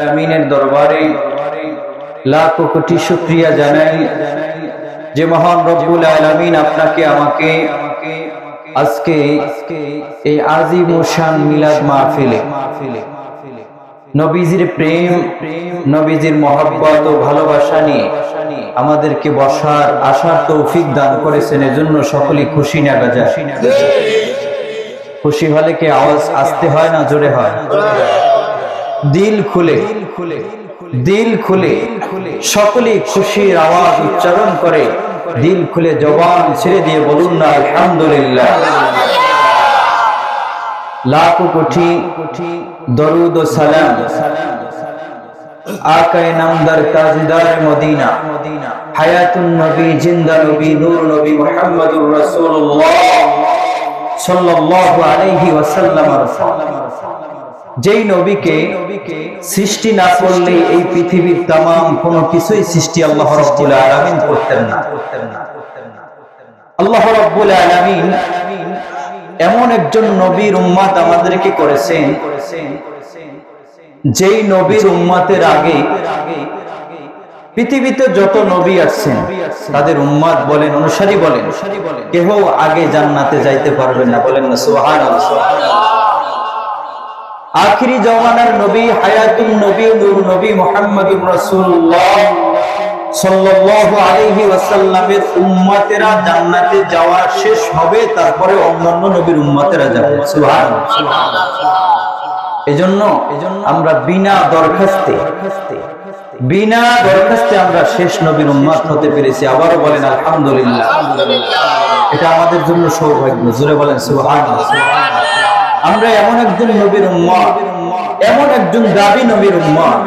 আমিনের দরবারে লাখো কোটি শুকরিয়া জানাই যে মহান রব্বুল আলামিন আপনাকে আমাকে আজকে এই আজিম ও শান মিলাদ মাহফিলে নবীজির প্রেম, নবীজির মহব্বত ও ভালোবাসা নিয়ে আমাদেরকে বসার আসার তৌফিক দান করেছেন। এজন্য সকলেই খুশি না বাজা? খুশি হলে কি আওয়াজ আসতে হয় না জোরে হয়? দিল খুলে সকলেই খুশির আওয়াজ উচ্চারণ করে দিল খুলে জবান ছেড়ে দিয়ে বলুন না আলহামদুলিল্লাহ। লাখো কোটি দরুদ ও সালাম আকায়ে নামদার তাজদার মদিনা হায়াতুন নবী, জিন্দা নবী, নূর নবী মুহাম্মদুর রাসূলুল্লাহ সাল্লাল্লাহু আলাইহি ওয়াসাল্লাম, যেই নবীকে সৃষ্টি না করলে এই পৃথিবীর তামাম কোনো কিছুই সৃষ্টি আল্লাহ রাব্বুল আলামিন করতেন না। আল্লাহ রাব্বুল আলামিন এমন একজন নবীর উম্মত আমাদেরকে করেছেন, যেই নবীর উম্মতের আগে পৃথিবীতে যত নবী আসছেন তাদের উম্মত বলেন, অনুসারী বলেন, কেউ আগে জান্নাতে যাইতে পারবেন না। বলেন না সুবহানাল্লাহ। আখিরি জামানার নবী, হায়াতুন নবী, নূর নবী মুহাম্মদুর রাসূলুল্লাহ সাল্লাল্লাহু আলাইহি ওয়াসাল্লামের উম্মতেরা জান্নাতে যাওয়া শেষ হবে, তারপরে অন্যান্য নবীর উম্মতেরা যাবে। সুবহানাল্লাহ। এজন্য আমরা বিনা দরখাস্তে আমরা শেষ নবীর উম্মত হতে পেরেছি। আবারও বলেন আলহামদুলিল্লাহ। এটা আমাদের জন্য সৌভাগ্য। জোরে বলেন সুবহানাল্লাহ। আমরা এমন একজন নবীর উম্মত, এমন একজন দাবি নবীর উম্মত,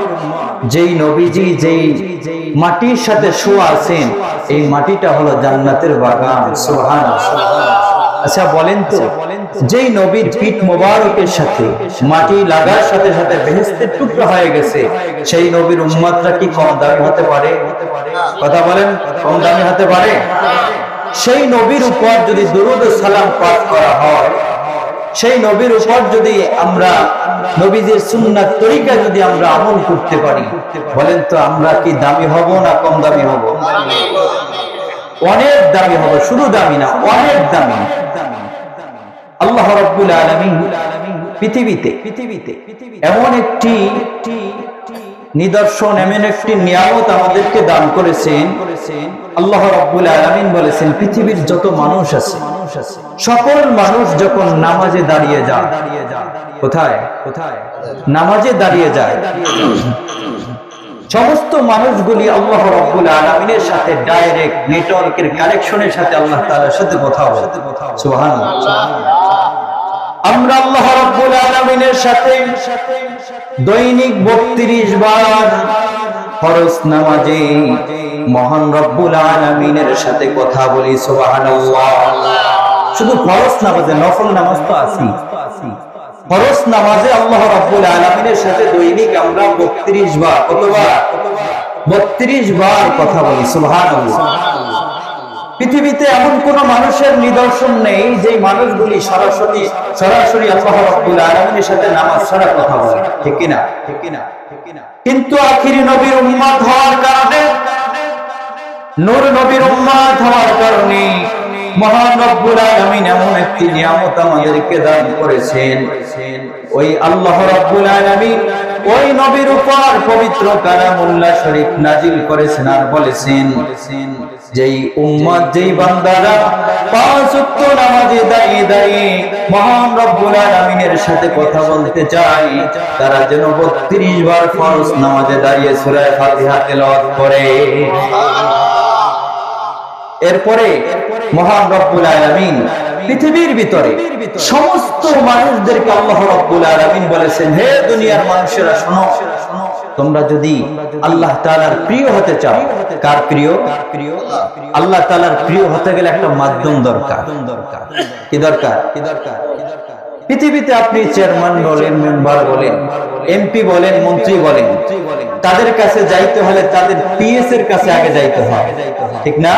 যেই নবীজি যেই মাটির সাথে শোয়া আছেন, এই মাটিটা হলো জান্নাতের বাগান। সুবহানাল্লাহ। আচ্ছা বলেন তো, যেই নবীর পিঠ মোবারকের সাথে মাটি লাগার সাথে সাথে বেহেশতের টুকরা হয়ে গেছে, সেই নবীর উম্মতরা কি কম দামি হতে পারে? কথা বলেন, কম দামি হতে পারে? সেই নবীর উপর যদি দুরূদ ও সালাম পাঠ করা হয়, সেই নবীর উপর যদি আমরা নবীজির সুন্নাত তরিকা যদি আমরা আমল করতে পারি, বলেন তো আমরা কি দামি হব না কম দামি হব? অনেক দামি হব, শুধু দামি না, অনেক দামি। আল্লাহ রাব্বুল আলামিন পৃথিবীতে এমন একটি নিদর্শন, এমন একটি নিয়ামত আমাদেরকে দান করেছেন। আল্লাহ রাব্বুল আলামিন বলেছেন, পৃথিবীর যত মানুষ আছে সকল মানুষ যখন নামাজে দাঁড়িয়ে যায়, কোথায় নামাজে দাঁড়িয়ে যায়, সমস্ত মানুষগুলি আল্লাহ রাব্বুল আলামিনের সাথে ডাইরেক্ট নেটওয়ার্কের কানেকশনের সাথে আল্লাহ তাআলার সাথে কথা বলে। সুবহানাল্লাহ। আমরা আল্লাহ রাব্বুল আলামিনের সাথে দৈনিক 32 বার ফরজ নামাজে মহান রব্বুল আলামিনের সাথে কথা বলি। সুবহানাল্লাহ। শুধু ফরজ নামাজে, নফল নামাজ তো আছে, ফরজ নামাজে আল্লাহ রাব্বুল আলামিনের সাথে দৈনিক আমরা 32 বার, কতবার? 32 বার কথা বলি। সুবহানাল্লাহ। পৃথিবীতে এমন কোন মানুষের নিদর্শন নেই যে মানুষগুলি সরাসরি আল্লাহ রাব্বুল আলামিনের সাথে নামাজ ছাড়া কথা বলে, ঠিক কি না? কিন্তু আখিরি নবীর উম্মত হওয়ার কারণে, নূর নবীর উম্মত হওয়ার কারণে মহান রব্বুল আলামিন এমন একটি নিয়ামত আমাদেরকে দান করেছেন। ওই আল্লাহ রাব্বুল আলামিন ওই নবীর উপর পবিত্র কালামুল্লাহ শরীফ নাজিল করেছেন আর বলেছেন, যেই উম্মত, যেই বান্দারা 5 ওয়াক্ত নামাজে দাঁড়িয়ে দাঁড়িয়ে মহান রব্বুল আলামিনের সাথে কথা বলতে চায়, তারা যেন 32 বার ফরজ নামাজে দাঁড়িয়ে সূরা ফাতিহা তেলাওয়াত করে। এরপরে মহান রব্বুল আলামিন পৃথিবীর ভিতরে সমস্ত মানুষদেরকে আল্লাহ রাব্বুল আলামিন বলেছেন, হে দুনিয়ার মানুষেরা শোনো, তোমরা যদি আল্লাহ তাআলার প্রিয় হতে চাও, কার প্রিয়? আল্লাহ তাআলার প্রিয় হতে গেলে একটা মাধ্যম দরকার। কি দরকার? পৃথিবীতে আপনি চেয়ারম্যান বলেন, মেম্বার বলেন, এমপি বলেন, মন্ত্রী বলেন, তাদের কাছে যাইতে হলে তাদের পিএস এর কাছে আগে যাইতে হয়, ঠিক না?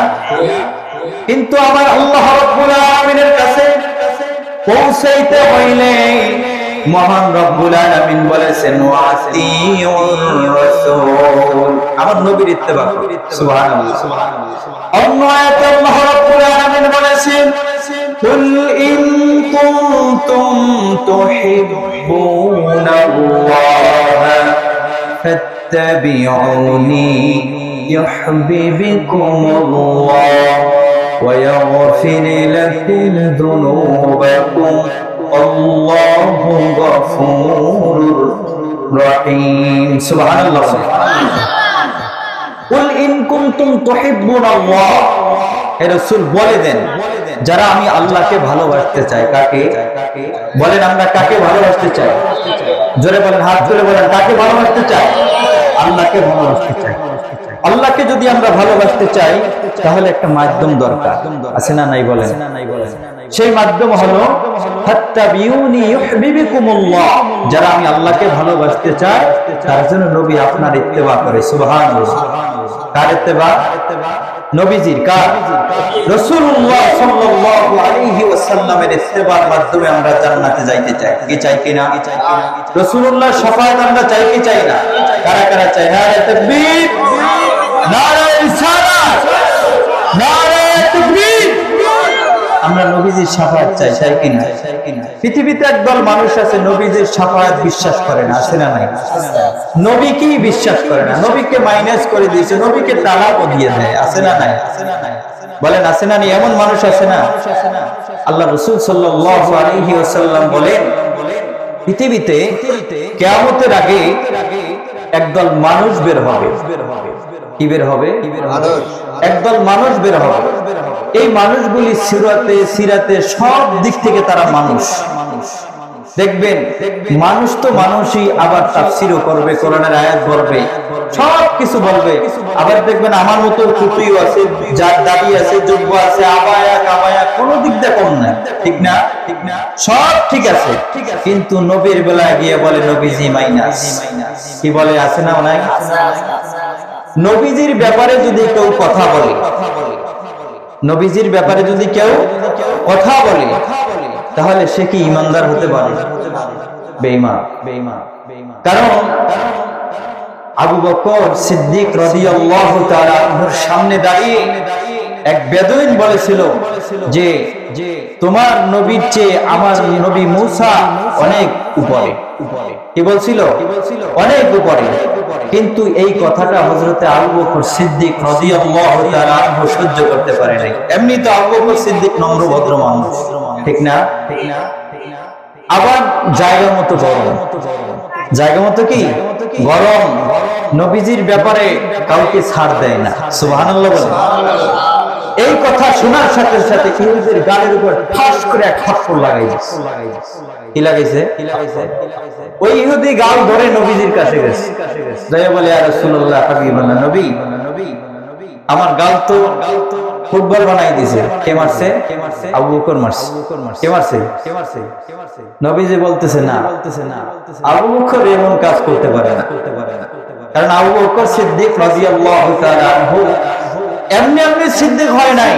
কিন্তু আমার আল্লাহ রাব্বুল আলামিনের কাছে পৌঁছাইতে হইলে মহান রব্বুল আলামিন বলেছেন ওয়াতিউর রাসূল, আমার নবীর ইত্তেবা করো। সুবহানাল্লাহ। অন্য আয়াতে আল্লাহ রব্বুল আলামিন বলেছেন কুল ইন কুনতুম তুহিব্বুনাল্লাহ ফাত্তাবিউনি ইউহিব্বুকুমুল্লাহ ওয়া ইয়াগফির লাকুম যুনুবাকুম আল্লাহু গফুরুর রহিম। সুবহানাল্লাহ। কুল ইন কুনতুম তুহিব্বুনাল্লাহ, হে রাসূল বলে দেন যারা আমি আল্লাহকে ভালোবাসতে চাই। কাকে বলেন? আমরা কাকে ভালোবাসতে চাই? জোরে বলেন, হাত তুলে বলেন, কাকে ভালোবাসতে চাই? আল্লাহকে ভালোবাসতে চাই। আল্লাহকে যদি আমরা ভালোবাসতে চাই তাহলে একটা মাধ্যম দরকার, আছে না নাই বলেন? সেই মাধ্যম হলো ফাত্তাবিউনি ইউহিব্বুকুমুল্লাহ, যারা আমি আল্লাহকে ভালোবাসতে চাই তার জন্য নবী আপনার ইত্তেবা করে। সুবহানাল্লাহ। কার ইত্তেবা? নবীজির। কার? রাসূলুল্লাহ সাল্লাল্লাহু আলাইহি ওয়াসাল্লামের ইত্তেবার মাধ্যমে আমরা জান্নাতে যাইতে চাই। কি চাই কিনা? রাসূলুল্লাহর শাফায়াত আমরা চাই কি চাই না? কারা কারা চাই? নারে তাকবীর, নারে রিসালাত, নারে তাকবীর। আমরা নবীজির শাফায়াত চাই, চাই কিনা? পৃথিবীতে একদল মানুষ আছে নবীজির শাফায়াত বিশ্বাস করে না, আছে না নাই? নবীকেই বিশ্বাস করে না, নবীকে মাইনাস করে দিয়েছে, নবীকে তালাকও দিয়ে দেয়, আছে না নাই? বলেন আছে না নাই? এমন মানুষ আছে না? আল্লাহ রাসূল সাল্লাল্লাহু আলাইহি ওয়াসাল্লাম বলেন পৃথিবীতে কিয়ামতের আগে একদল মানুষ বের হবে। কি বের হবে? একদল মানুষ বের হবে। এই মানুষগুলি সিরাতে সব দিক থেকে তারা মানুষ। দেখবেন মানুষ তো মানুষই, আবার তাফসীরও করবে, কোরআনের আয়াত বলবে, সব কিছু বলবে। আবার দেখবেন আমার মতো টুপিও আছে, যার দাড়ি আছে, জুব্বা আছে, আবায়া কাবায়া, কোনো দিক দিয়ে কম নাই। ঠিক না? সব ঠিক আছে, কিন্তু নবীর বেলায় গিয়ে বলে নবীজি মাইনাস। কি বলে? আছে না নাই? নবীজির ব্যাপারে যদি কেউ কথা বলে, নবীজির ব্যাপারে যদি কেউ কথা বলে তাহলে সে কি ঈমানদার হতে পারে? বেঈমান। কারণ আবু বকর সিদ্দিক রাদিয়াল্লাহু তাআলা আনহুর সামনে দাঁড়িয়ে এক বেদুইন বলেছিল যে তোমার নবীর চেয়ে আমার নবী মূসা অনেক উপরে। কি বলছিল? অনেক উপরে। কিন্তু এই কথাটা হযরতে আবু বকর সিদ্দিক রাদিয়াল্লাহু তাআলা আনহু সহ্য করতে পারে নাই। এমনি তো আবু বকর সিদ্দিক নম্র ভদ্র মানুষ, ঠিক না? আবার জায়গা মতো গরম, জায়গা মতো কি গরম। নবীজির ব্যাপারে কাউকে ছাড় দেয় না। সুবহানাল্লাহ বলেন। এই কথা শোনার সাথে সাথে ইহুদির গালের উপর ঠাস করে এক থাপ্পড় লাগাইছে। কি লাগাইছে? ওই ইহুদি গাল ধরে নবীজির কাছে গেছে, যাই বলে ইয়া রাসূলুল্লাহ হাবিবাল্লাহ, নবী আমার গাল তো ফুটবল বানাই দিয়েছে। কে মারছে? আবু বকর মারছে। কে মারছে? নবীজি বলতেছে না, আবু বকর এমন কাজ করতে পারে না। কারণ আবু বকর সিদ্দিক রাদিয়াল্লাহু তাআলা আনহু এমনি এমনি সিদ্দিক হয় নাই।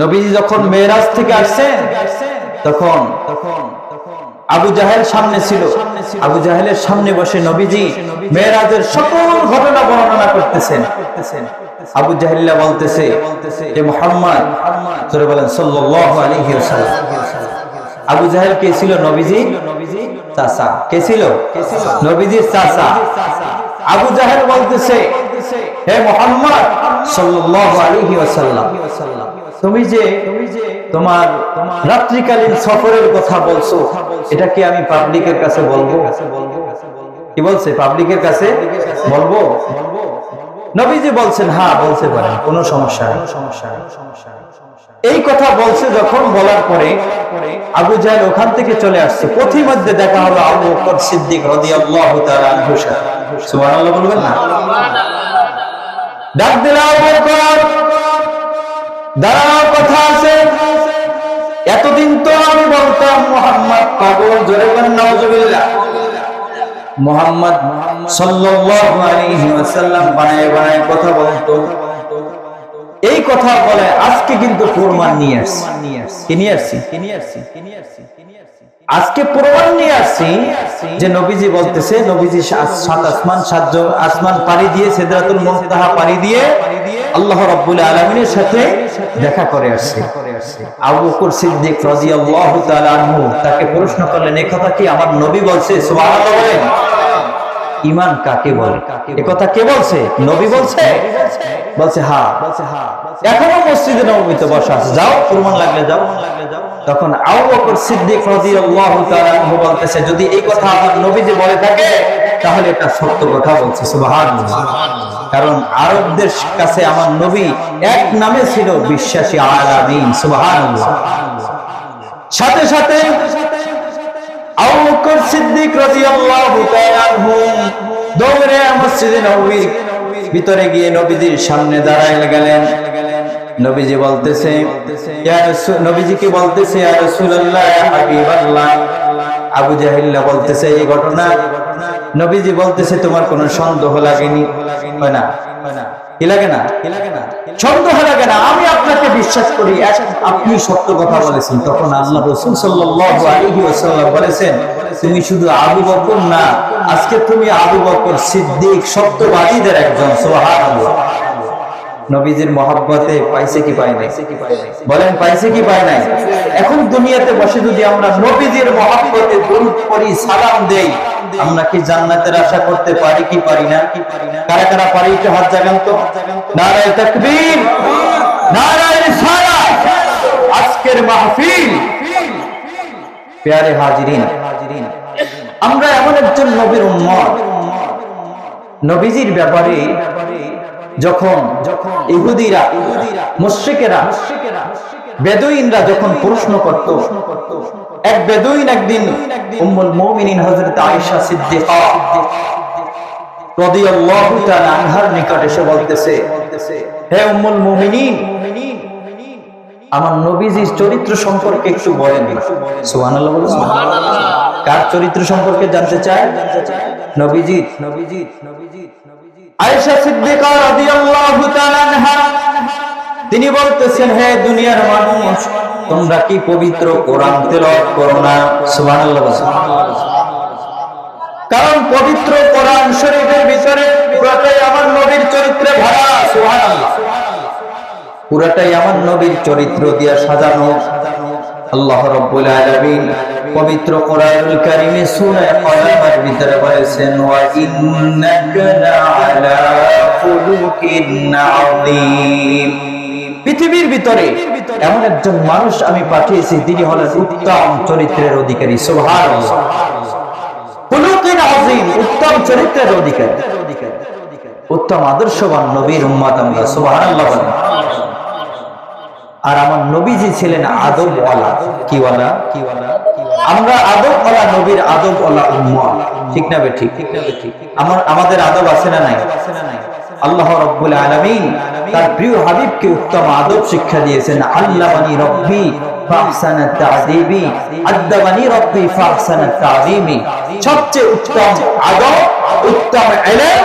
নবীজি যখন মেরাজ থেকে আসছেন তখন আবু জাহেল সামনে ছিল। আবু জাহেলের সামনে বসে নবীজি মেরাজের সকল ঘটনা বর্ণনা করতেছেন। আবু জাহেল্লা বলতেছে যে মুহাম্মদ সরে বলেন সাল্লাল্লাহু আলাইহি ওয়াসাল্লাম। আবু জাহেল কে ছিল? নবীজি চাচা। কে ছিল? নবীজির চাচা। আবু জাহেল বলতেছে হে মুহাম্মদ সাল্লাল্লাহু আলাইহি ওয়াসাল্লাম, তুমি যে তোমার রাত্রিকালীন সফরের কথা বলছো, এটা কি আমি পাবলিকের কাছে বলবো? কি বলছে? পাবলিকের কাছে বলবো? নবীজি বলছেন হ্যাঁ বলতে পারেন, কোনো সমস্যা নেই। এই কথা বলছে যখন, বলার পরে আবু জাহেল ওখান থেকে চলে আসছে। পথিমধ্যে দেখা হলো আবু বকর সিদ্দিক রাদিয়াল্লাহু তাআলা আনহুর সাথে। সুবহানাল্লাহ বলবেন না? ডাক দিল আবু বকর, দাঁড়াও, কথা আছে। এতদিন তো আমি বলতাম মুহাম্মদ পাগল, জোরে বলেন নাউজুবিল্লাহ। মুহাম্মদ সাল্লাল্লাহু আলাইহি ওয়াসাল্লাম বানায় বানায় কথা বলতো। এই কথা বলে আজকে কিন্তু প্রমাণ নিয়ে আসছি। কি নিয়ে আসছি? আজকে প্রমাণ নিয়ে আসছি যে নবীজি বলতেছে, নবীজি সাত আসমান পাড়ি দিয়ে সিদরাতুল মুনতাহা পাড়ি দিয়ে আল্লাহ রাব্বুল আলামিনের সাথে দেখা করে আসছে। আবু বকর সিদ্দিক রাদিয়াল্লাহু তাআলা আনহু তাকে প্রশ্ন করলেন, এই কথা কি আমার নবী বলছে? সুবহানাল্লাহ বলেন। ঈমান কাকে বলে? এই কথা কে বলছে? নবী বলছে? বলছে হ্যাঁ। এখনো মসজিদে নববীতে বসা আছে, যাও প্রমাণ লাগলে যাও। তখন আবু বকর সিদ্দিক রাদিয়াল্লাহু তাআলা আনহু বলতেছে, যদি এই কথা আমার নবীজি বলে থাকে তাহলে এটা সত্য কথা বলছে। সুবহানাল্লাহ। কারণ আরবদের কাছে আমার নবী এক নামে ছিল বিশ্বাসী আলামিন। সুবহানাল্লাহ। সাথে সাথে আবু বকর সিদ্দিক রাদিয়াল্লাহু তাআলা আনহু দৌড়ে মসজিদে নববীর ভিতরে গিয়ে নবীজির সামনে দাঁড়ায় গেলেন। নবীজি বলতেছে, নবীজিকে বলতেছে, ইয়া রাসূলুল্লাহ, ইয়া হাবিবাল্লাহ। আবু জাহিল বলতেছে এই ঘটনা। নবীজি বলতেছে, তোমার কোনো সন্দেহ লাগেনি? হয় না, কি লাগে না? সন্দেহ লাগে না, আমি আপনাকে বিশ্বাস করি, আপনি সত্য কথা বলেছেন। তখন আল্লাহ রাসূল সাল্লাল্লাহু আলাইহি ওয়াসাল্লাম বলেছেন, তুমি শুধু আবু বকর না, আজকে তুমি আবু বকর সিদ্দিক, সত্যবাদীদের একজন। সুবহানাল্লাহ। নবীজির মহব্বতে পাইছে কি পায় নাই? বলেন, পাইছে কি পায় নাই? এখন দুনিয়াতে বসে যদি আমরা নবীজির মহব্বতে দরুদ পড়ি, সালাম দেই, আমরা কি জান্নাতের আশা করতে পারি কি পারি না? কারা কারা পারি একটু হাত জাগান তো। নারায়ে তাকবীর, নারায়ে রিসালাত। আজকের মাহফিল, প্যারে হাজিরিন, আমরা এমন একজন নবীর উম্মত, নবীজির ব্যাপারে যখন ইহুদিরা, মুশরিকেরা, বেদুইনরা যখন প্রশ্ন করত, এক বেদুইন একদিন উম্মুল মুমিনিন হযরত আয়েশা সিদ্দিকা রাদিয়াল্লাহু তাআলা আনহার নিকট এসে বলতেছে, হে উম্মুল মুমিনিন, আমার নবীজির চরিত্র সম্পর্কে একটু বলেন। সুবহানাল্লাহ বলুন। কার চরিত্র সম্পর্কে জানতে চায়? নবীজি। আয়েশা সিদ্দিকা রাদিয়াল্লাহু তাআলা আনহা তিনি বলতেছেন, হে দুনিয়ার মানুষ, তোমরা কি পবিত্র কোরআন তেলাওয়াত করো না? সুবহানাল্লাহ। কারণ পবিত্র কোরআন শরীফের ভিতরে পুরোটাই আমার নবীর চরিত্রে ভরা। সুবহানাল্লাহ। পুরোটাই আমার নবীর চরিত্র দিয়ে সাজানো। আল্লাহ রাব্বুল আলামিন পবিত্র কোরআনুল কারীমে সূরা কলামের ভিতরে বলেছেন, ওয়া ইন্নাকা লাআলা খুলুকিন আযীম। পৃথিবীর ভিতরে এমন একজন মানুষ আমি পাঠিয়েছি, তিনি হলেন উত্তম চরিত্রের অধিকারী। সুবহানাল্লাহ। খুলুকিন আযীম, উত্তম চরিত্রের অধিকারী, উত্তম আদর্শবান নবীর উম্মত আমরা। সুবহানাল্লাহ বলেন। আর আমার নবীজি ছিলেন আদব ওয়ালা। কি ওয়ালা? আমরা আদব ওয়ালা নবীর আদব ওয়ালা উম্মত। ঠিক না বে ঠিক? আমাদের আদব আছে না নাই? আল্লাহ রাব্বুল আলামিন তার প্রিয় হাবিবকে উত্তম আদব শিক্ষা দিয়েছেন। আল্লামানি রাব্বি ফাহসানা তা'দীবি, আদাবানি রাব্বি ফাহসানা তা'যীমি। সবচেয়ে উত্তম আদব, উত্তম ইলম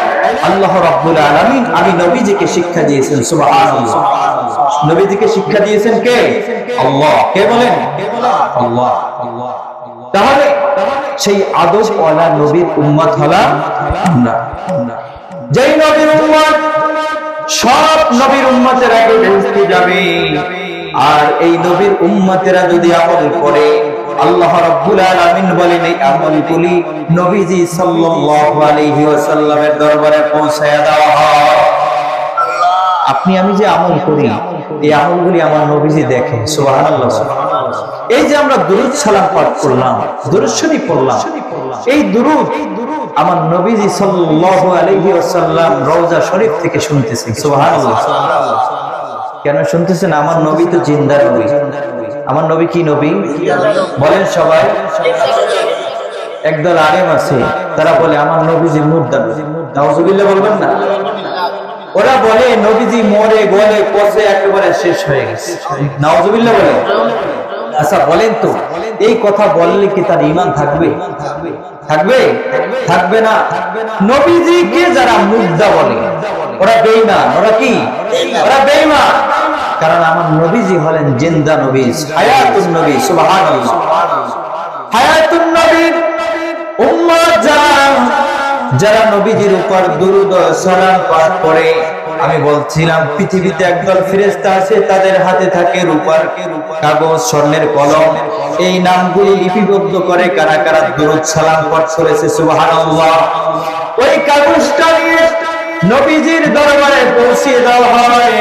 আল্লাহ রাব্বুল আলামিন আমি নবীজিকে শিক্ষা দিয়েছেন। সুবহানাল্লাহ। নবীজিকে শিক্ষা দিয়েছেন কে? আল্লাহ। কে বলেন? আল্লাহ। তাহলে সেই আদব ওয়ালা নবীর উম্মত হলাম আমরা। যেই নবীর উম্মত সব নবীর উম্মতের আগে বেহেশতে যাবে, আর এই নবীর উম্মতেরা যদি আমল করে, আল্লাহ রাব্বুল আলামিন বলেন এই আমলগুলি নবীজি সাল্লাল্লাহু আলাইহি ওয়াসাল্লামের দরবারে পৌঁছায়া দেওয়া হয়। আপনি আমি যে আমল করি, এই আমলগুলি আমার নবীজি দেখেন। সুবহানাল্লাহ। এই যে আমরা দুরূদ সালাম পাঠ করলাম, দুরূদ শরীফ পড়লাম, এই দুরূদ আমার নবীজি সাল্লাল্লাহু আলাইহি ওয়াসাল্লাম রওজা শরীফ থেকে শুনতেছেন। সুবহানাল্লাহ। কেন শুনতেছেন? আমার নবী তো জিন্দা নবী। আমার নবী কি নবী? বলেন সবাই। একদল আলেম আছে, তারা বলে আমার নবীজি মুর্দা। নাউজুবিল্লাহ বলবেন না? ওরা বলে নবীজি মরে গলে পচে একেবারে শেষ হয়ে গেছে। নাউজুবিল্লাহ বলে। আচ্ছা বলেন তো, এই কথা বললে কি তার ঈমান থাকবে? থাকবে? থাকবে না। নবীজিকে যারা মুর্দা বলে ওরা বেঈমান। ওরা কি? ওরা বেঈমান। কারণ আমার নবীজি হলেন জিন্দা নবী, হায়াতুন নবী। সুবহানাল্লাহ। হায়াতুন নবী উম্মত যারা নবীজির উপর দুরূদ ও সালাম পাঠ করে, আমি বলছিলাম পৃথিবীতে একদল ফেরেশতা আছে, তাদের হাতে থাকে রূপার কাগজ, স্বর্ণের কলম। এই নামগুলি লিপিবদ্ধ করে কারা কারা দুরূদ সালাম পাঠ করেছে, সুবহানাল্লাহ। ওই কাগজটা নিয়ে নবীজির দরবারে পৌঁছে দেওয়া হয়।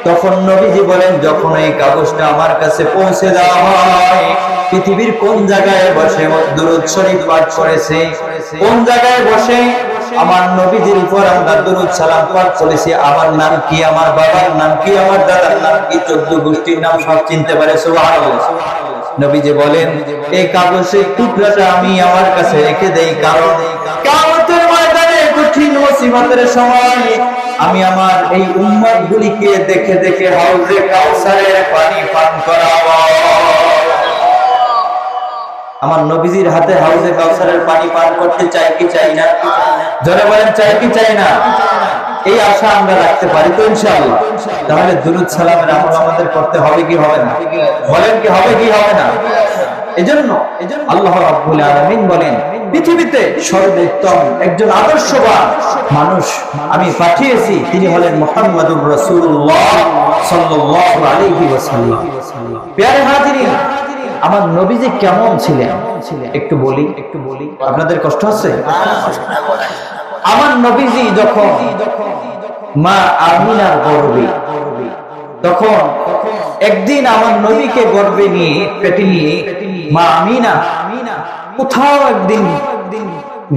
তখন নবীজি বলেন, যখন এই কাগজটা আমার কাছে পৌঁছে দেওয়া হয়, পৃথিবীর কোন জায়গায় বসে দুরূদ শরীফ পাঠ করেছে, কোন জায়গায় বসে আমার নবীজির উপর আমরা দুরূদ সালাম পাঠ করেছি, আমার নাম কি, আমার বাবার নাম কি, আমার দাদার নাম কি, 14 গোষ্ঠীর নাম সব চিনতে পারে, সুবহানাল্লাহ। নবীজি বলেন, এই কাগজের টুকরাটা আমি আমার কাছে রেখে দেই, কারণ কিয়ামতের ময়দানে কঠিন মুসিবতের সময় আমি আমার এই উম্মত গুলিকে দেখে দেখে হাউজে কাউসারের পানি পান করাবো। আমার নবীজির হাতে হাউজে কাউসারের পানি পান করতে চাই কি চাই না? জোরে বলেন, চাই কি চাই না? এই আশা আমরা রাখতে পারি তো ইনশাআল্লাহ? তাহলে দুরূদ সালামের আমল আমাদের করতে হবে কি হবে না? বলেন কি হবে কি হবে না? এজন্য আল্লাহ রাব্বুল আলামিন বলেন, পৃথিবীতে সর্বোত্তম একজন আদর্শবান মানুষ আমি পাঠিয়েছি, তিনি হলেন মুহাম্মাদুর রাসূলুল্লাহ সাল্লাল্লাহু আলাইহি ওয়াসাল্লাম। প্রিয় হাজিরিন, আমার নবীজি কেমন ছিলেন একটু বলি, আপনাদের কষ্ট হচ্ছে? আমার নবীজি যখন মা আমিনার গর্ভে, তখন একদিন আমার নবীকে গর্ভে নিয়ে পেটে নিয়ে মা আমিনা কোথাও একদিন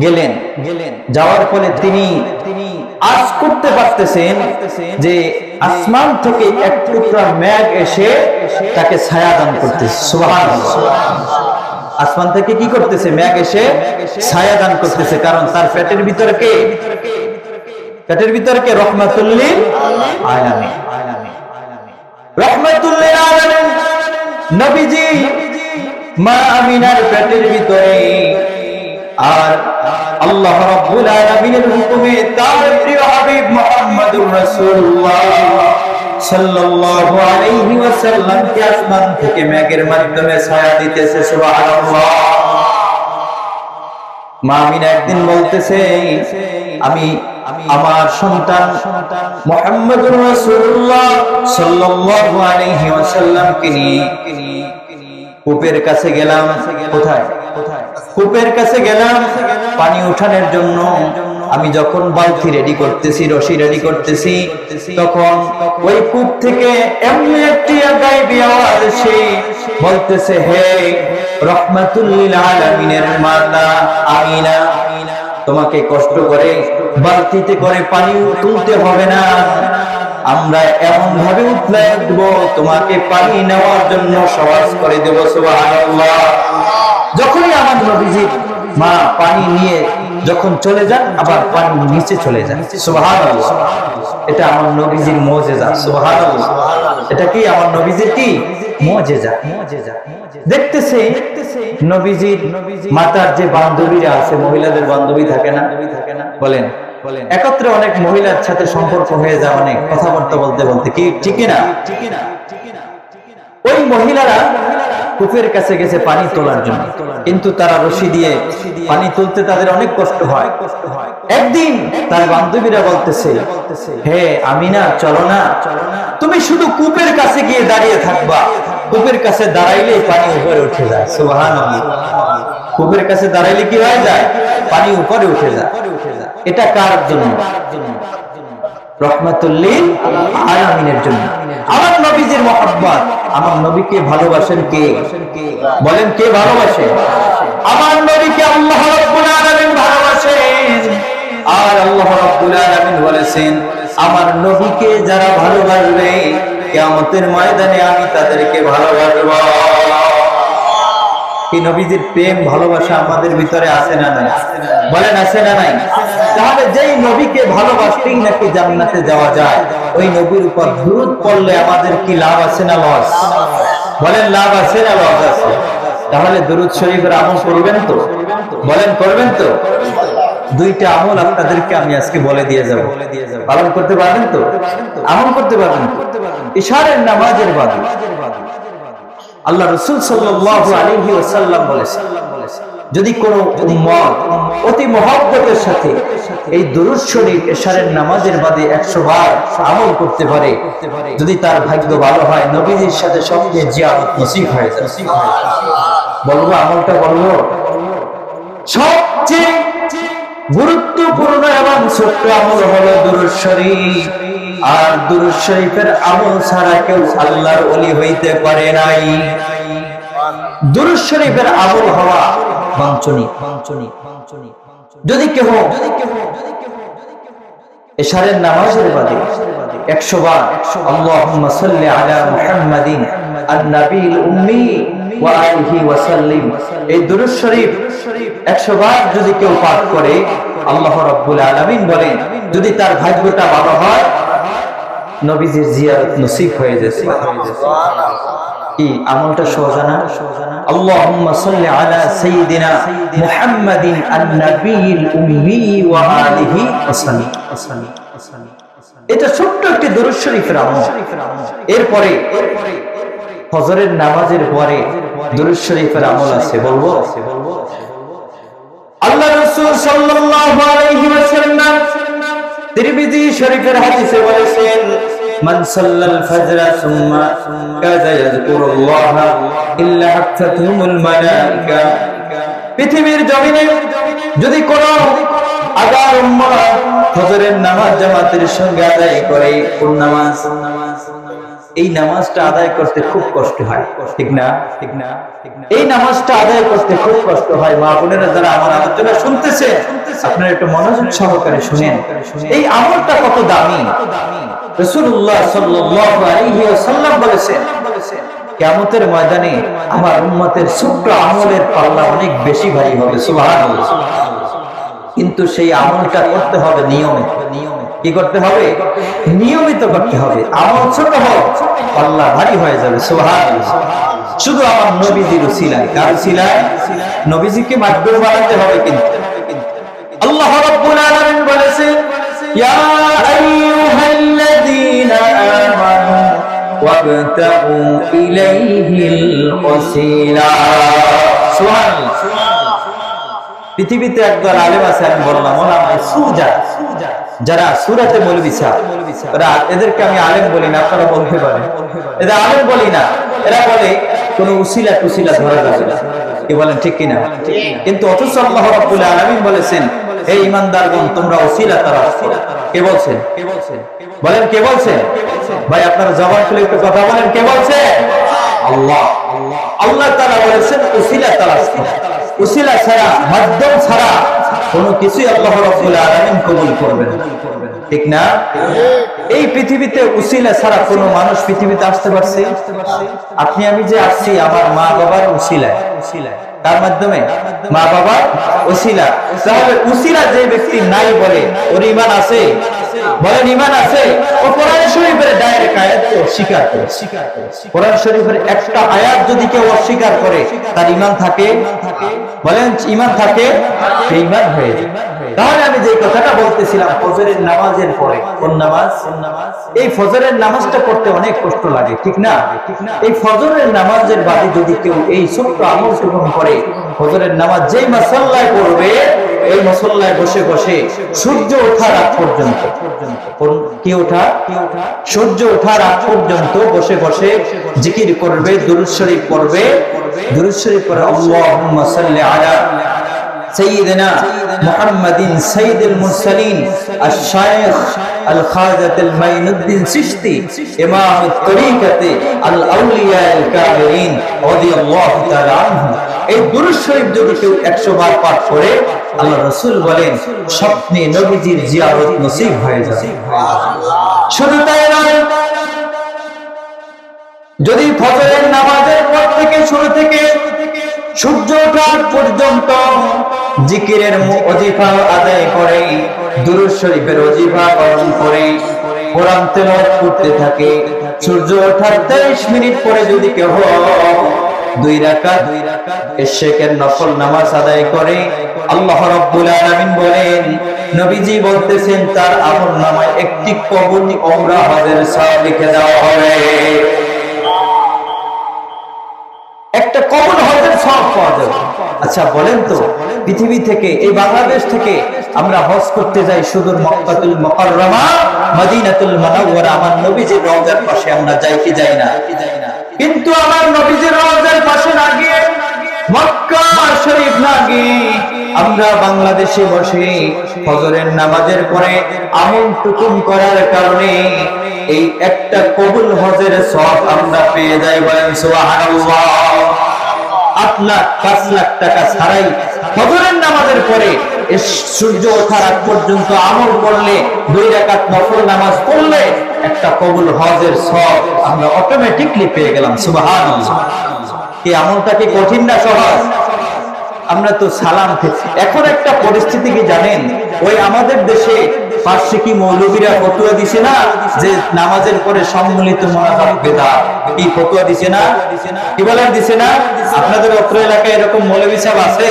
গেলেন। যাওয়ার ফলে তিনি আজ করতে পারতেছেন যে আসমান থেকে এক টুকরা মেঘ এসে তাকে ছায়া দান করতেছে, সুবহানাল্লাহ। আসমান থেকে কি করতেছে? মেঘ এসে ছায়া দান করতেছে। কারণ তার পেটের ভিতরে কে? পেটের ভিতরে কে? রহমাতুল লিল আলামিন। রহমাতুল লিল আলামিন নবীজি মা আমিনার পেটের ভিতরে, আর আল্লাহ রাব্বুল আলামিনের হুকুমে তার প্রিয় হাবিব মুহাম্মদুর রাসূলুল্লাহ সাল্লাল্লাহু আলাইহি ওয়াসাল্লাম কে আসমান থেকে মেঘের মাধ্যমে ছায়া দিতেছে, সুবহানাল্লাহ। মা আমিনা একদিন বলতেছে, আমি আমার সন্তান মুহাম্মদুর রাসূলুল্লাহ সাল্লাল্লাহু আলাইহি ওয়াসাল্লামকে নিয়ে কূপের কাছে গেলাম। কোথায়? কূপের কাছে গেলাম পানি উঠানোর জন্য। আমি যখন বালতি রেডি করতেছি, রশি রেডি করতেছি, তখন ওই কূপ থেকে এমনি একটি গায়েবী আওয়াজ এসে বলতেছে, হে রহমাতুল লিল আলামিনের মাতা আমিনা, তোমাকে কষ্ট করে বালতিতে করে পানি তুলতে হবে না, আমরা এমন ভাবে উঠলে উঠবো তোমাকে পানি নেওয়ার জন্য সহজ করে দেব, সুবহানাল্লাহ। যখনই আমার নবীজি মা পানি নিয়ে যখন চলে যান, আবার পানি নিচে চলে যায়, সুবহানাল্লাহ। এটা আমার নবীজির মুজিজা, সুবহানাল্লাহ। এটা কি আমার নবীজির কি মুজিজা? দেখতেছে নবীজির মাতার যে বান্ধবীরা আছে, মহিলাদের বান্ধবী থাকে না, বলেন একত্রে অনেক মহিলার সাথে সম্পর্ক হয়ে যায়, অনেক কথাবার্তা বলতে বলতে, কি ঠিক না? ওই মহিলারা কূপের কাছে গেছে পানি তোলার জন্য, কিন্তু তারা রশি দিয়ে পানি তুলতে তাদের অনেক কষ্ট হয়। একদিন তার বান্ধবীরা বলতেছে, হে আমিনা, চলো না, তুমি শুধু কূপের কাছে গিয়ে দাঁড়িয়ে থাকবা, কূপের কাছে দাঁড়াইলেই পানি উপরে উঠে যায়, সুবহানাল্লাহ। কূপের কাছে দাঁড়াইলে কি হয়ে যায়? পানি উপরে উঠে যায়। এটা কার জন্য? রহমাতুল লিল আলামিনের জন্য। আমার নবীজির মহব্বত, আমার নবীকে ভালোবাসেন কে? বলেন, কে ভালোবাসে? আমার নবীকে আল্লাহ রাব্বুল আলামিন ভালোবাসেন। আর আল্লাহ রাব্বুল আলামিন বলেছেন, আমার নবীকে যারা ভালোবাসবে কিয়ামতের ময়দানে আমি তাদেরকে ভালোবাসবো। এই নবীজির প্রেম ভালোবাসা আমাদের ভিতরে আছে না নাই? বলেন, আছে না নাই? তাহলে যেই নবীকে ভালোবাসতেই নাকি জান্নাতে যাওয়া যায়, ওই নবীর উপর দুরূদ পড়লে আমাদের কি লাভ আছে না লস? বলেন, লাভ আছে না লস আছে? তাহলে দুরূদ শরীফের আমল করবেন তো? বলেন, করবেন তো? দুইটা আমল আপনাদেরকে আমি আজকে বলে দিয়ে যাব, পালন করতে পারবেন তো? আমল করতে পারবেন তো? ইশারের নামাজের বাদে আল্লাহ রাসূল সাল্লাল্লাহু আলাইহি ওয়াসাল্লাম বলেছেন, যদি কোনো উম্মত অতি মহব্বতের সাথে এই দুরূদ শরীফ এশারের নামাজের বাদে 100 বার আমল করতে পারে, যদি তার ভাগ্য ভালো হয় নবীজির সাথে স্বপ্নে জিয়ারত নসিব হয়ে যায়। বলবো আমলটা বলবো, সবচেয়ে গুরুত্বপূর্ণ এবং ছোট্ট আমল হলো দুরূদ শরীফ। আর দুরূদ শরীফের আমল ছাড়া কেউ আল্লাহর ওলি হইতে পারে নাই। দুরূদ শরীফের আমল হওয়া বাঞ্ছনীয়। যদি কেহ এশারের নামাজের বাদে 100 বার আল্লাহুম্মা সাল্লি আলা মুহাম্মাদিন আন-নাবিয়্যিল উম্মি ওয়া আলিহি ওয়া সাল্লিম, এই দুরূদ শরীফ 100 বার যদি কেউ পাঠ করে, আল্লাহ রাব্বুল আলামিন বলেন যদি তার ভাগ্যটা ভালো হয় নবীজির জিয়ারত নসিব হয়ে যায়। সুবহানাল্লাহ। কি আমলটা সোজা না? আল্লাহুম্মা সাল্লি আলা সাইয়্যিদিনা মুহাম্মাদিন আন-নাবিয়্যিল উম্মি ওয়া আলিহি ওয়া সাল্লিম। এটা ছোট্ট একটি দুরূদ শরীফের আমল। এরপরে ফজরের নামাজের পরে দুরূদ শরীফের আমল আছে, বলবো। আল্লাহ রাসূল সাল্লাল্লাহু আলাইহি ওয়াসাল্লাম তিরমিজি শরীফের হাদিসে বলেছেন, মান সাল্লাল ফাজরা সুম্মা কাযা ইয়াযকুরুল্লাহ ইল্লা হাফাতুহুমুল মালায়েকা। পৃথিবীর জমিনে যদি কোন আগার উম্মাহ ফজরের নামাজ জামাতের সঙ্গে আদায় করে, কোন নামাজ, এই নামাজটা আদায় করতে খুব কষ্ট হয়, ঠিক না? এই নামাজটা আদায় করতে খুব কষ্ট হয়। মা বোনেরা যারা আমার আলোচনা শুনতেছে, আপনারা একটু মনোযোগ সহকারে শুনেন। এই আমলটা কত দামি। রাসূলুল্লাহ সাল্লাল্লাহু আলাইহি ওয়াসাল্লাম বলেছেন, কিয়ামতের ময়দানে আমার উম্মতের ছোট্ট আমলের পাল্লা অনেক বেশি ভারী হবে। সুবহানাল্লাহ। কিন্তু সেই আমলটা করতে হবে নিয়মিত। কি করতে হবে? নিয়মিত করতে হবে। আমল ছোট হোক, পাল্লা ভারী হয়ে যাবে। সুবহানাল্লাহ। শুধু আমার নবীজির উসিলায়, কার উসিলায়? নবীজিকে মাধ্যম বানাতে হবে। কিন্তু আল্লাহ রাব্বুল আলামিন বলেছেন, ইয়া আইয়ুহাল্লাযীনা আমানু ওয়াবতাগু ইলাইহিল ওয়াসিলা। সুবহানাল্লাহ। পৃথিবীতে একদল আলেম আছে, আমি বললাম ওলামায়ে সুজা, যারা সূরাতে মৌলভী সাহেব, এদেরকে আমি আলেম বলি না, আপনারা বলতে পারেন এদের আলেম বলি না। এরা বলে কোন উসিলা টুসিলা ধরা যাবে না। কি বলেন, ঠিক কিনা? কিন্তু অথচ আল্লাহ রাব্বুল আলামিন বলেছেন, হে ঈমানদারগণ তোমরা উসিলা তালাশ করো। কে বলছেন? বলেন কে বলছেন? ভাই আপনারা জবান খুলে একটু কথা বলেন, কে বলছে? আল্লাহ। আল্লাহ তাআলা বলেছেন উসিলা তালাশ করো। উসিলা ছাড়া, মাধ্যম ছাড়া কোনো কিছুই আল্লাহ রাব্বুল আলামিন কবুল করবেন না, ঠিক না? এই পৃথিবীতে উসিলা ছাড়া কোনো মানুষ পৃথিবীতে আসতে পারছে? আপনি আমি যে আসছি আমার মা বাবার উসিলায়। তার মাধ্যমে মা বাবার উসিলা। তাহলে উসিলা যে ব্যক্তি নাই বলে, ওর ঈমান আছে? বলেন ঈমান আছে? ও কোরআন শরীফের ডাইরেক্ট আয়াতকে অস্বীকার করে। কোরআন শরীফের একটা আয়াত যদি কেউ অস্বীকার করে, তার ঈমান থাকে? বলেন ঈমান থাকে? ঈমান হয়ে যায়। তাহলে আমি যে কথাটা বলতেছিলাম, ফজরের নামাজের পরে কোন নামাজ? এই ফজরের নামাজটা পড়তে অনেক কষ্ট লাগে, ঠিক না? এই ফজরের নামাজের বাদে যদি কেউ এই ছোট্ট আমল গ্রহণ করে, ফজরের নামাজ যেই মুসল্লায় পড়বে, এই মুসল্লায় বসে বসে সূর্য ওঠার আগ পর্যন্ত, কি ওঠা? সূর্য ওঠার আগ পর্যন্ত বসে বসে জিকির করবে, দুরূদ শরীফ পড়বে। দুরূদ শরীফ পড়ে আল্লাহুম্মা সাল্লি আলা সাইয়্যিদিনা মুহাম্মাদিন সাইয়্যিদুল মুরসালিন আশ-শাইখ আল-খাজাতুল মাইনুদ্দিন চিশতি ইমামুত তরিকাতে আল-আউলিয়া আল-কামিলিন রাদিয়াল্লাহু তাআলা আনহু। এই দুরূদ শরীফ যদি কেউ 100 বার পাঠ করে, আল্লাহ রাসূল বলেন স্বপ্নে নবীজির জিয়ারত নসিব হয়ে যাবে। শুধু তাই নয়, যদি ফজরের নামাজের পর থেকে শুরু থেকে সূর্য ওঠার পর্যন্ত জিকিরের ওজিফা আদায় করে, দুরূদ শরীফের ওজিফা পালন করে, কোরআন তেলাওয়াত করতে থাকে, সূর্য ওঠার 23 মিনিট পরে যদি কেউ 2 রাকাত ইশরাকের নফল নামাজ আদায় করে, আল্লাহ রাব্বুল আলামিন বলেন, নবীজি বলতেছেন তার আমলনামায় একটি কবুল ওমরা হজের সওয়াব লিখে দেওয়া হবে। একটা কবুল হজের সওয়াব পাওয়া যাবে। আচ্ছা বলেন তো, পৃথিবী থেকে, এই বাংলাদেশ থেকে আমরা হজ করতে যাই সুদূর মক্কাতুল মুকাররমা মদিনাতুল মুনাওয়ারা, আমার নবীজির রওজার পাশে আমরা যাই কি যাই না? কিন্তু আমার নবীজির রওজার পাশে না গিয়ে, মক্কা শরীফ না গিয়ে, আমরা বাংলাদেশে বসে ফজরের নামাজের পরে আমল টুকুন করার কারণে এই একটা কবুল হজের সওয়াব আমরা পেয়ে যাই। বলেন সুবহানাল্লাহ। 8 লাখ 5 লাখ টাকা ছাড়াই ফজরের নামাজের পরে সূর্য ওঠার আগ পর্যন্ত আমল করলে, 2 রাকাত নফল নামাজ পড়লে একটা কবুল হজের সওয়াব আমরা অটোমেটিকলি পেয়ে গেলাম। সুবহানাল্লাহ। এই আমলটা কি কঠিন না সহজ? আমরা তো সালাম। এখন একটা পরিস্থিতি কি জানেন, ওই আমাদের দেশে পার্শ্বিকী মৌলবীরা ফতোয়া দিছে না যে নামাজের পরে সম্মিলিত মুনাজাত বিদআত, কি ফতোয়া দিছে না? কি বলেন দিছে না? আপনাদের অত্র এলাকায় এরকম মৌলবী সাহেব আছে?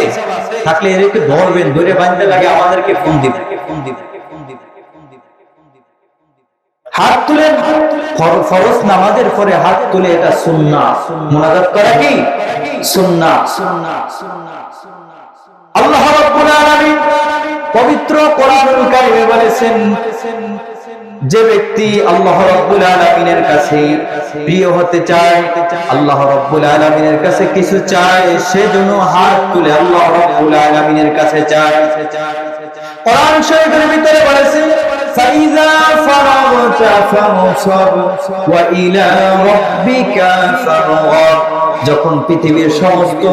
থাকলে এদেরকে ধরবেন, ধরে বাঁধতে লাগে আমাদেরকে ফোন দিবেন। হাত তুলেন, ফরজ নামাজের পরে হাত তুলে, এটা সুন্নাহ। মুনাজাত করা কি সুন্নাহ। আল্লাহ রাব্বুল আলামিন পবিত্র কোরআনুল কারীমে বলেছেন, যে ব্যক্তি আল্লাহ রাব্বুল আলামিনের কাছে প্রিয় হতে চায়, আল্লাহ রাব্বুল আলামিনের কাছে কিছু চায়, সে যেন হাত তুলে আল্লাহ রাব্বুল আলামিনের কাছে চায়। কোরআন শরীফের ভিতরে বলেছে, فَإِذَا فَرَغْتَ فَانصَبْ وَإِلَى رَبِّكَ فَارْغَب। যখন পৃথিবীর সমস্ত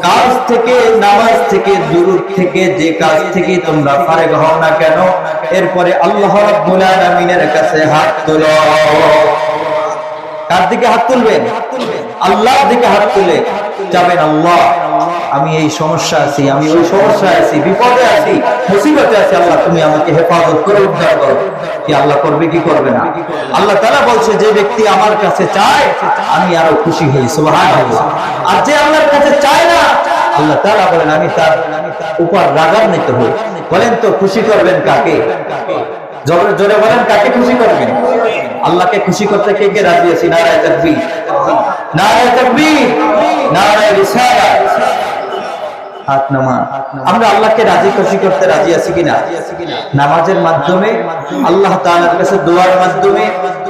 কাজ থেকে, নামাজ থেকে, দুরূদ থেকে, যে কাজ থেকে তোমরা ফারেগ হও না কেন, এরপরে আল্লাহ রাব্বুল আলামিনের কাছে হাত তোলো। কার দিকে হাত তুলবেন? আল্লাহর দিকে হাত তুলে যাবেন, আল্লাহ আমি এই সমস্যা আছি, আমি ওই সমস্যা আছি, বিপদে আছি, মুসিবতে আছি, আল্লাহ তুমি আমাকে হেফাজত করো, উদ্ধার করো। কি আল্লাহ করবে কি করবে না? আল্লাহ তাআলা বলছে, যে ব্যক্তি আমার কাছে চায় আমি আরো খুশি হই। সুবহানাল্লাহ। আর যে আল্লাহর কাছে চায় না, আল্লাহ তাআলা বলেন আমি তার উপর রাগান্বিত হই। বলেন তো খুশি করবেন কাকে? জোরে জোরে বলেন, কাকে খুশি করবেন? আল্লাহকে খুশি করতে কে কে রাজি আছি? নারায়ে তাকবীর, নারায়ে তাকবীর, নারায়ে রিসালাত। হাত নামা। আমরা আল্লাহকে রাজি খুশি করতে রাজি আছি কিনা? নামাজের মাধ্যমে, আল্লাহ তাআলার কাছে দোয়ার মাধ্যমে,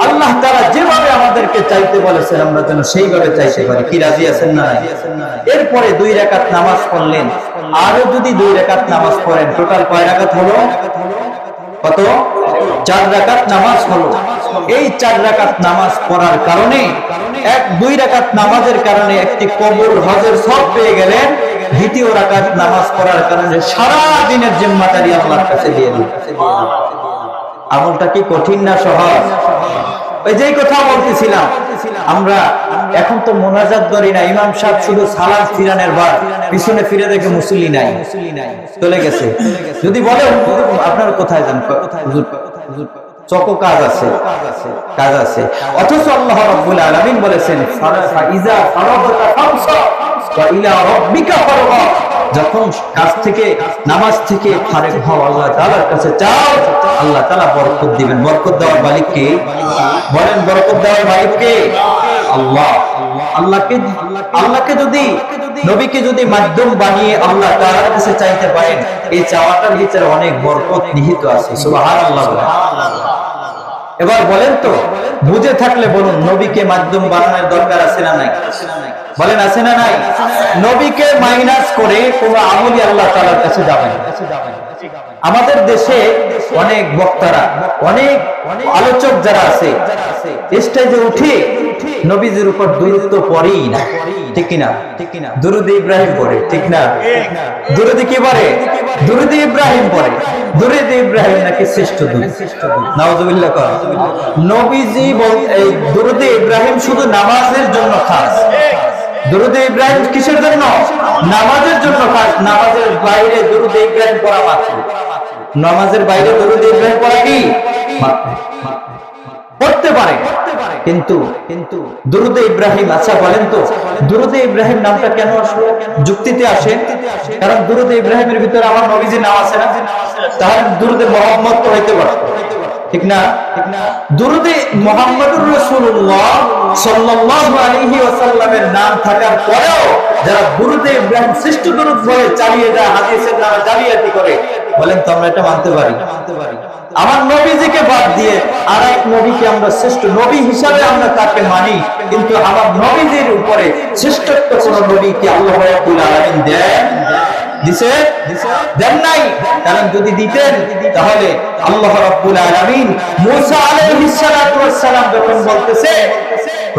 আল্লাহ তাআলা যেভাবে আমাদেরকে চাইতে বলেছেন আমরা যেন সেইভাবে চাইতে পারি। কি রাজি আছেন না? এরপরে 2 রাকাত নামাজ পড়লেন, আরো যদি 2 রাকাত নামাজ পড়েন, টোটাল কয় রাকাত হলো? কত? 4 রাকাত নামাজ হলো। এই 4 রাকাত নামাজ পড়ার কারণে, 2 রাকাত নামাজের কারণে একটি কবুল হজের সওয়াব পেয়ে গেলেন। দ্বিতীয় রাকাত নামাজ পড়ার কারণে সারা দিনের জিম্মাদারি আল্লাহর কাছে দিয়ে দিলেন। আমলটা কি কঠিন না সহজ? ওই যেই কথা বলতেছিলাম, আমরা এখন তো মুনাজাত করি না, ইমাম সাহেব শুধু সালাম ফিরানের বার, পিছনে ফিরে দেখে মুসল্লি নাই, চলে গেছে। যদি বলে আপনার কোথায় যান, চকো কাজ আছে, কাজ আছে। অথচ আল্লাহ রাব্বুল আলামিন বলেছেন, ফাইজা ফারাগতা ফানসাব ওয়া ইলা রাব্বিকা ফারগাব। যখন কাজ থেকে, নামাজ থেকে ফারেগ হও, আল্লাহ তাআলার কাছে চাও, আল্লাহ তাআলা বরকত দিবেন। বরকত দেওয়ার মালিক কে? বলেন, বরকত দেওয়ার মালিক কে? আল্লাহ। আল্লাহকে যদি, নবীকে যদি মাধ্যম বানিয়ে আল্লাহ তাআলার কাছে চাইতে পারেন, এই চাওয়াটার ভিতরে অনেক বরকত নিহিত আছে। সুবহানাল্লাহ। এবার বলেন তো, বুঝে থাকলে বলুন, নবীকে মাধ্যম বানানোর দরকার আছে না নাই? বলেন আছে না নাই? নবীকে মাইনাস করে কোন আমলই আল্লাহ তাআলার কাছে যাবে না। আমাদের দেশে অনেক বক্তারা, অনেক আলোচক যারা আছে, স্টেজে উঠে নবীজির উপর দুরূদ তো পড়েই না, ঠিক কিনা? দুরূদ ইব্রাহিম পড়ে, ঠিক না? দুরূদ কি পড়ে? দুরূদ ইব্রাহিম পড়ে। দুরূদ ইব্রাহিম নাকি শ্রেষ্ঠ দুরূদ। নাউযুবিল্লাহ। নবীজি এই দুরূদ ইব্রাহিম শুধু নামাজের জন্য খাস। দুরূদ ইব্রাহিম কিসের জন্য? নামাজের জন্য খাস। নামাজের বাইরে দুরূদ ইব্রাহিম পড়া মাত্র। নামাজের বাইরে দুরূদ ইব্রাহিম পড়া কি পড়তে পারে, কিন্তু দুরূদ ইব্রাহিম, আচ্ছা বলেন তো, দুরূদ ইব্রাহিম নামটা কেন আসলো? যুক্তিতে আসে, কারণ দুরূদ ইব্রাহিমের ভিতরে আমার নবীজির নাম আছে না, তাহলে দুরূদ মুহাম্মদ তো হইতে পারে। ঠিক না? দুরুদে মুহাম্মদুর রাসূলুল্লাহ সাল্লাল্লাহু আলাইহি ওয়াসাল্লামের নাম থাকার পরেও যারা দুরুদে ইব্রাহিম শ্রেষ্ঠ দুরুদ বলে চালিয়ে যায়, হাদিসের নামে জালিয়াতি করে, বলেন তো আমরা এটা মানতে পারি? আমার নবীজিকে বাদ দিয়ে আর এক নবীকে আমরা শ্রেষ্ঠ নবী হিসাবে আমরা তাকে মানি, কিন্তু আমার নবীজির উপরে শ্রেষ্ঠত্ব কোন নবীকে আল্লাহ রাব্বুল আলামিন দেন নাই। কারণ যদি দিতেন তাহলে আল্লাহ রাব্বুল আলামিন মুসা আলাইহিস সালাতু ওয়াস সালাম যখন বলতেছে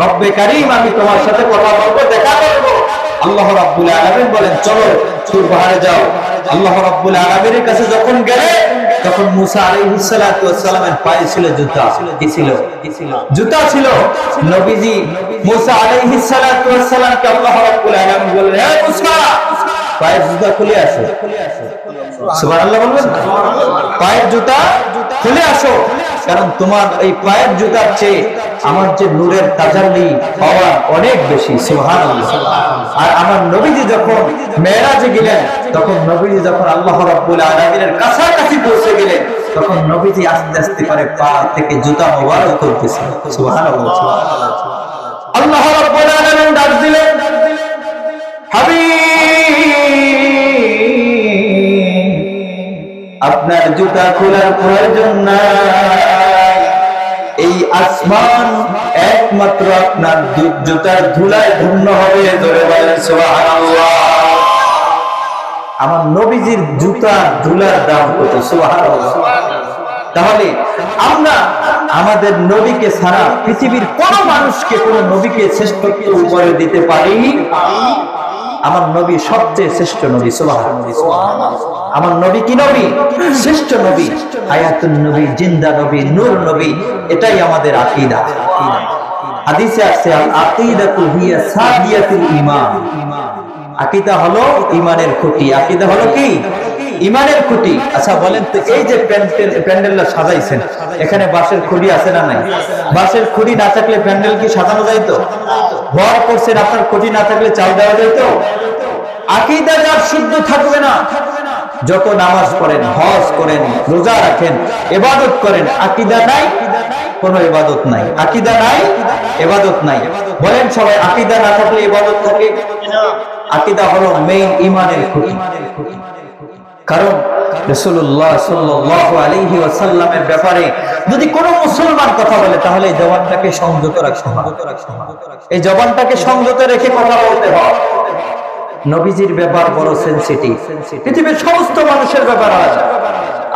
রব্বে কারীম আমি তোমার সাথে কথা বলবো, দেখা করব, আল্লাহ রাব্বুল আলামিন বলেন চলো তুর পাহাড়ে যাও। আল্লাহ রাব্বুল আলামিনের কাছে যখন গেলে তখন মুসা আলাইহিস সালাতু ওয়াস সালামের পায়ে ছিল জুতা। কি ছিল? জুতা ছিল। নবীজি মুসা আলাইহিস সালাতু ওয়াস সালামকে আল্লাহ রাব্বুল আলামিন বললেন, হে মুসা পায়ের জুতা খুলে আসো। সুবহানাল্লাহ বলবেন? পায়ের জুতা খুলে আসো, কারণ তোমার এই পায়ের জুতার চেয়ে আমার যে নূরের তাজাল্লি পাওয়া অনেক বেশি। সুবহানাল্লাহ। আর আমার নবীজি যখন মেরাজে গেলেন, তখন নবীজি যখন আল্লাহ রাব্বুল আলামিনের কাছাকাছি পৌঁছে গেলেন, তখন নবীজি আস্তে আস্তে করে পা থেকে জুতা মোবারক করতেছেন। সুবহানাল্লাহ। আল্লাহ রাব্বুল আলামিন ডাক দিলেন, আপনার জুতা খোলার প্রয়োজন নাই, এই আসমান একমাত্র আপনার জুতার ধুলায় ধন্য হবে। ধরে বলেন সুবহানাল্লাহ। আমার নবীজির জুতার ধুলার দাম কত? সুবহানাল্লাহ। তাহলে আমরা আমাদের নবীকে ছাড়া পৃথিবীর কোন মানুষকে, কোন নবীকে শ্রেষ্ঠত্ব উপরে দিতে পারি? আমার নবী সবচেয়ে শ্রেষ্ঠ নবী। সুবহানাল্লাহ। আমার নবী কি নবী? শ্রেষ্ঠ নবী, হায়াতুন নবী, জিন্দা নবী, নূর নবী। এটাই আমাদের আকীদা। হাদিসে আছে আল আকীদাতু হিয়া সাদিয়াতুল ঈমান। আকীদা হলো ঈমানের খুঁটি। আকীদা হলো কি? ঈমানের খুঁটি। আচ্ছা বলেন তো, এই যে প্যান্ডেলটা সাজাইছেন, এখানে বাঁশের খুঁটি আছে না নাই? বাঁশের খুঁটি না থাকলে প্যান্ডেল কি সাজানো যাইতো? ঘর করছেন, আপনার খুঁটি না থাকলে চাল দেওয়া যাইতো? আকীদা যার শুদ্ধ থাকবে না, যত নামাজ পড়েন, হজ করেন, রোজা রাখেন, ইবাদত করেন, আকীদা নাই, কোনো ইবাদত নাই। আকীদা নাই, ইবাদত নাই। বলেন সবাই, আকীদা না থাকলে ইবাদত থাকে? আকীদা হলো মেইন ঈমানের খুঁটি। কারণ রাসূলুল্লাহ সাল্লাল্লাহু আলাইহি ওয়াসাল্লামের ব্যাপারে যদি কোনো মুসলমান কথা বলে, তাহলে এই জবানটাকে সংযত রাখতে হবে। এই জবানটাকে সংযত রেখে কথা বলতে হবে। নবীজির ব্যাপার বড় সেনসিটিভ। পৃথিবীর সমস্ত মানুষের ব্যাপার আলাদা।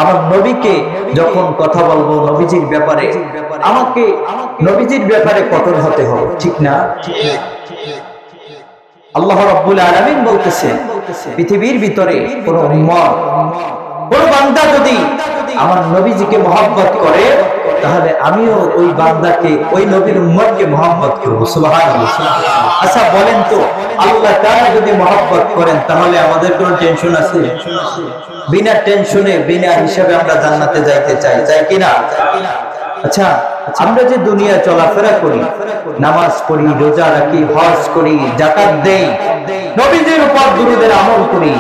আমার নবীকে যখন কথা বলবো নবীজির ব্যাপারে, আমাকে নবীজির ব্যাপারে কঠোর হতে হবে, ঠিক না? আল্লাহ রাব্বুল আলামিন বলতেছেন, পৃথিবীর ভিতরে কোন উম্মত, কোন বান্দা যদি আমার নবীজিকে মহব্বত করে, তাহলে আমিও ওই বান্দাকে, ওই নবীর উম্মতকে মহব্বত করব। সুবহানাল্লাহ। আচ্ছা বলেন তো, আল্লাহ তাআলা যদি মহব্বত করেন, তাহলে আমাদের কোনো টেনশন আছে? বিনা টেনশনে, বিনা হিসাবে আমরা জান্নাতে যাইতে চাই, চাই কিনা? আচ্ছা, আমরা যে দুনিয়া চলাফেরা করি, নামাজ পড়ি, রোজা রাখি, হজ করি, যাকাত দেই, নবীজির উপর দুরূদের আমল করি,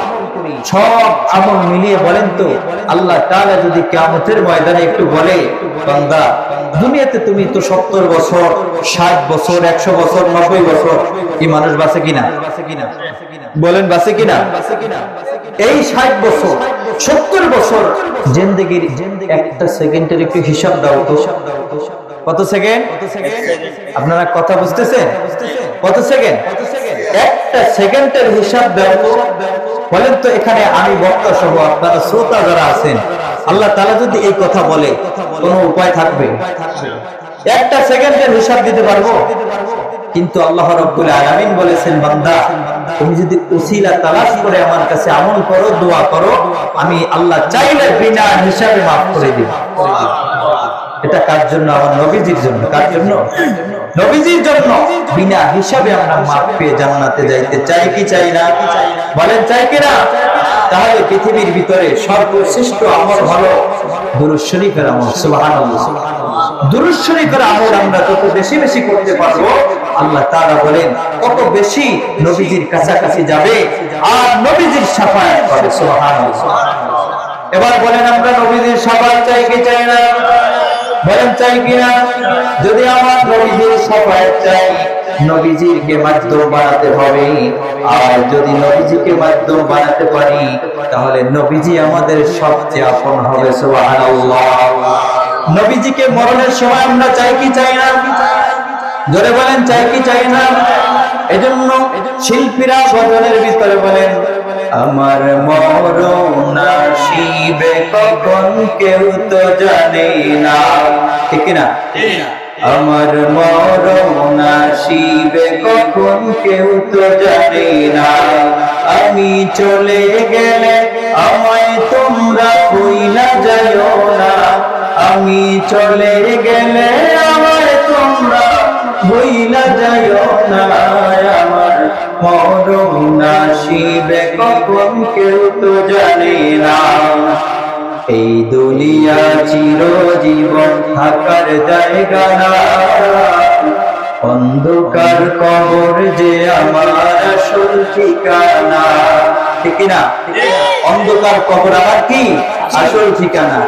সব আমল মিলিয়ে বলেন তো, আল্লাহ তাআলা যদি কিয়ামতের ময়দানে একটু বলে, বান্দা দুনিয়াতে তুমি তো 70 বছর, 60 বছর, 100 বছর, 90 বছর, এই মানুষ বাঁচে কিনা? বলেন বাঁচে কিনা? এই 60 বছর, 70 বছর জিন্দেগির একটা সেকেন্ডের একটু হিসাব দাও তো। কত সেকেন্ড? আপনারা কথা বুঝতেছেন? কত সেকেন্ড? একটা সেকেন্ডের হিসাব দাও তো। বলেন তো, এখানে আমি বক্তা সহ আপনারা শ্রোতা যারা আছেন, আল্লাহ তাআলা যদি এই কথা বলে, কোনো উপায় থাকবে? একটা সেকেন্ডের হিসাব দিতে পারবো? কিন্তু আল্লাহ রাব্বুল আলামিন বলেছেন, বান্দা তুমি যদি উসিলা তালাশ করে আমার কাছে আমল করো, দোয়া করো, আমি আল্লাহ চাইলে বিনা হিসাবে মাফ করে দিব। এটা কার জন্য? আমার নবীজির জন্য। কার জন্য? নবীজির জন্য। বিনা হিসাবে আমরা মাফ পেয়ে জান্নাতে যাইতে চাই কি চাই না? বলেন চাই কিনা? তাহলে পৃথিবীর ভিতরে সর্বশ্রেষ্ঠ আমল হলো দুরূদ শরীফের আমল। সুবহানাল্লাহ। দুরূদ শরীফের আমল আমরা যত বেশি বেশি করতে পারবো, আল্লাহ তাআলা বলেন কত বেশি নবীজির কাছাকাছি যাবে আর নবীজির শাফায়াত পাবে। সুবহানাল্লাহ। এবার বলেন, আমরা নবীজির শাফায়াত চাই কি চাই না? বলেন চাই কিনা? যদি আমার নবীজির শাফায়াত চাই, নবীজিকে মাধ্যম বানাতে হবে। আর যদি নবীজিকে মাধ্যম বানাতে পারি, তাহলে নবীজি আমাদের সবচেয়ে আপন হবে। সুবহানাল্লাহ। নবীজিকে মরণের সময় আমরা চাই কি চাই না? জোরে বলেন চাই কি চাই না? এজন্য শিল্পীরা গজলের ভিতরে বলেন, আমার মরণ আসিবে কখন কেউ তো জানে না। ঠিক না? আমার মরণ আসিবে কখন কেউ তো জানে না। আমি চলে গেলে আমায় তোমরা ভুইলা যাইও না। আমি চলে গেলে আমায় তোমরা ভুইলা যাইও না। আমার মরণ আসিবে কখন কেউ তো জানে না। এই দুনিয়া চিরজীবন থাকার জায়গা না, অন্ধকার কবর যে আমার আসল ঠিকানা। ঠিক না? অন্ধকার কবর আমার কি আসল ঠিকানা।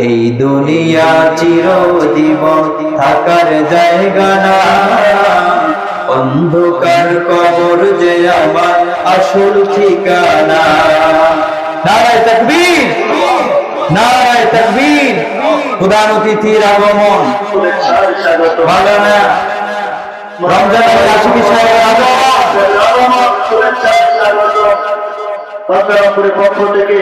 এই দুনিয়া চিরজীবন থাকার জায়গা না, অন্ধকার কবর যে আমার আসল ঠিকানা। নারায়ে তাকবীর, নারায়ে তাকবীর। প্রধান অতিথির আগমন, মাওলানা রমজান আশিকি সাহেবের আগমন। পক্ষ থেকে